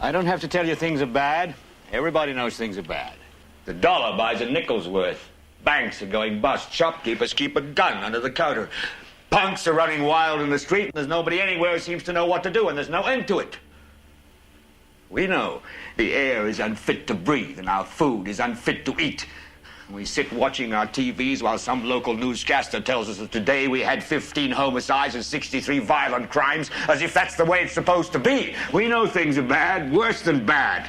I don't have to tell you things are bad. Everybody knows things are bad. The dollar buys a nickel's worth. Banks are going bust. Shopkeepers keep a gun under the counter. Punks are running wild in the street, and there's nobody anywhere who seems to know what to do, and there's no end to it. We know the air is unfit to breathe, and our food is unfit to eat. We sit watching our TVs while some local newscaster tells us that today we had 15 homicides and 63 violent crimes, as if that's the way it's supposed to be. We know things are bad, worse than bad.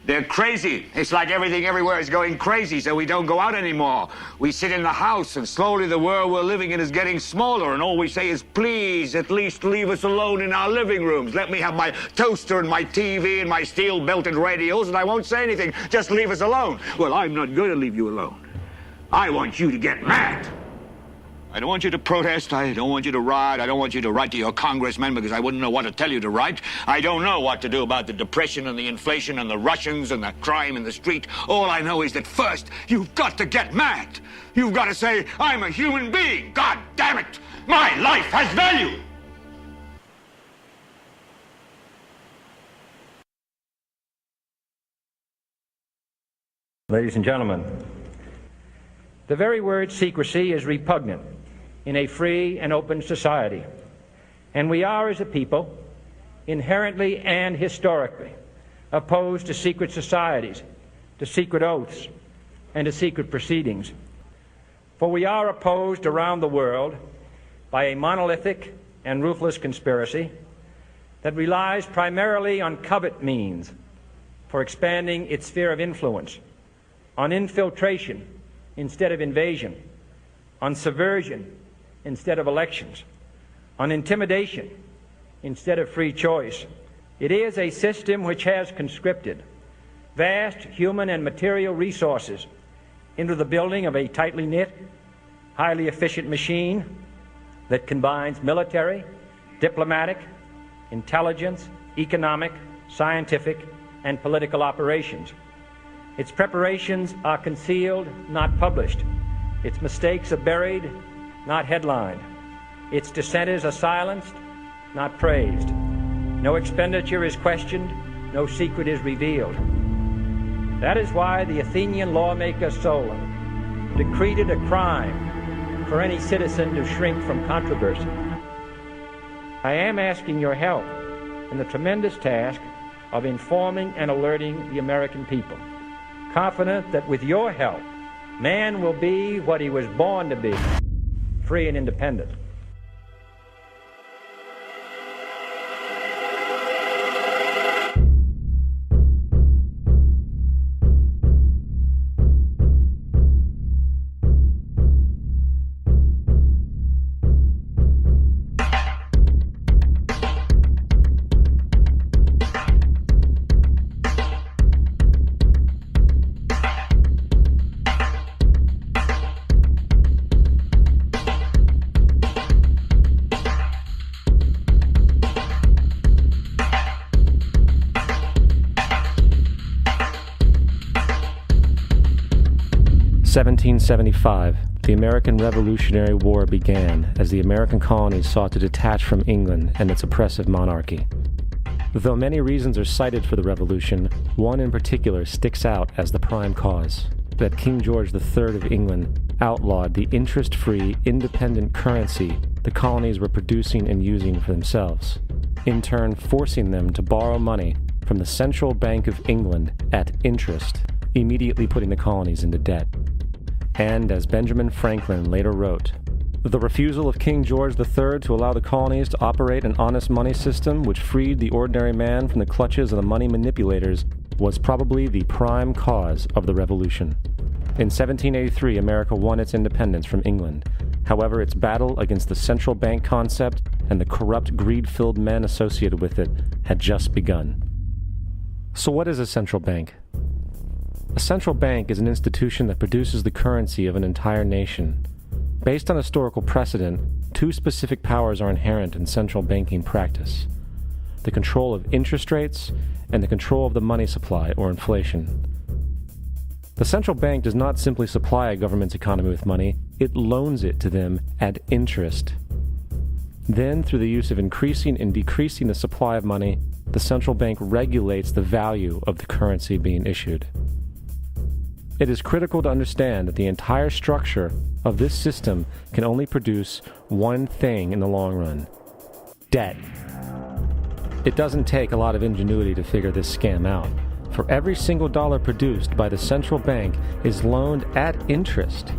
They're crazy. It's like everything everywhere is going crazy, so we don't go out anymore. We sit in the house, and slowly the world we're living in is getting smaller, and all we say is, please, at least leave us alone in our living rooms. Let me have my toaster and my TV and my steel-belted radios, and I won't say anything. Just leave us alone. Well, I'm not going to leave you alone. I want you to get mad. I don't want you to protest. I don't want you to riot. I don't want you to write to your congressman because I wouldn't know what to tell you to write. I don't know what to do about the depression and the inflation and the Russians and the crime in the street. All I know is that first, you've got to get mad. You've got to say, I'm a human being. God damn it. My life has value. Ladies and gentlemen, the very word secrecy is repugnant in a free and open society. And we are, as a people, inherently and historically opposed to secret societies, to secret oaths, and to secret proceedings. For we are opposed around the world by a monolithic and ruthless conspiracy that relies primarily on covert means for expanding its sphere of influence, on infiltration instead of invasion, on subversion instead of elections, on intimidation instead of free choice. It is a system which has conscripted vast human and material resources into the building of a tightly knit, highly efficient machine that combines military, diplomatic, intelligence, economic, scientific, and political operations. Its preparations are concealed, not published. Its mistakes are buried, not headlined. Its dissenters are silenced, not praised. No expenditure is questioned, no secret is revealed. That is why the Athenian lawmaker Solon decreed it a crime for any citizen to shrink from controversy. I am asking your help in the tremendous task of informing and alerting the American people, confident that with your help, man will be what he was born to be, free and independent. In 1775, the American Revolutionary War began as the American colonies sought to detach from England and its oppressive monarchy. Though many reasons are cited for the revolution, one in particular sticks out as the prime cause: that King George III of England outlawed the interest-free, independent currency the colonies were producing and using for themselves, in turn forcing them to borrow money from the Central Bank of England at interest, immediately putting the colonies into debt. And, as Benjamin Franklin later wrote, the refusal of King George III to allow the colonies to operate an honest money system which freed the ordinary man from the clutches of the money manipulators was probably the prime cause of the Revolution. In 1783, America won its independence from England. However, its battle against the central bank concept and the corrupt, greed-filled men associated with it had just begun. So what is a central bank? A central bank is an institution that produces the currency of an entire nation. Based on historical precedent, two specific powers are inherent in central banking practice: the control of interest rates and the control of the money supply, or inflation. The central bank does not simply supply a government's economy with money, it loans it to them at interest. Then, through the use of increasing and decreasing the supply of money, the central bank regulates the value of the currency being issued. It is critical to understand that the entire structure of this system can only produce one thing in the long run: debt. It doesn't take a lot of ingenuity to figure this scam out. For every single dollar produced by the central bank is loaned at interest.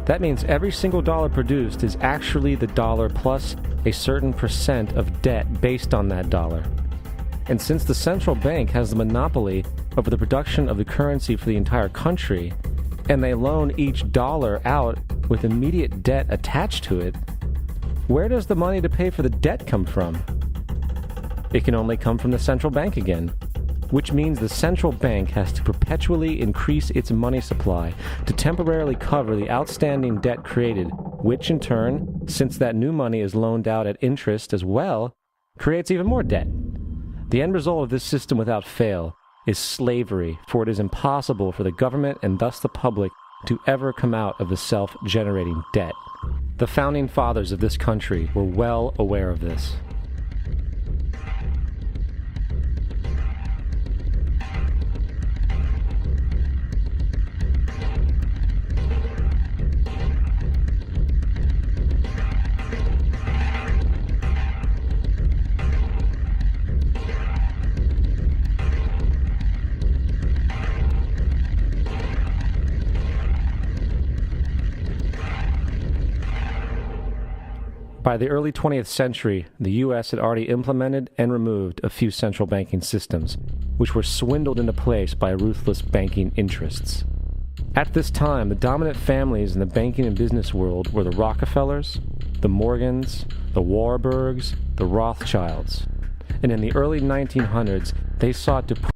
That means every single dollar produced is actually the dollar plus a certain percent of debt based on that dollar. And since the central bank has the monopoly over the production of the currency for the entire country, and they loan each dollar out with immediate debt attached to it, where does the money to pay for the debt come from? It can only come from the central bank again, which means the central bank has to perpetually increase its money supply to temporarily cover the outstanding debt created, which in turn, since that new money is loaned out at interest as well, creates even more debt. The end result of this system without fail is slavery, for it is impossible for the government and thus the public to ever come out of the self-generating debt. The founding fathers of this country were well aware of this. By the early 20th century, the U.S. had already implemented and removed a few central banking systems, which were swindled into place by ruthless banking interests. At this time, the dominant families in the banking and business world were the Rockefellers, the Morgans, the Warburgs, the Rothschilds. And in the early 1900s, they sought to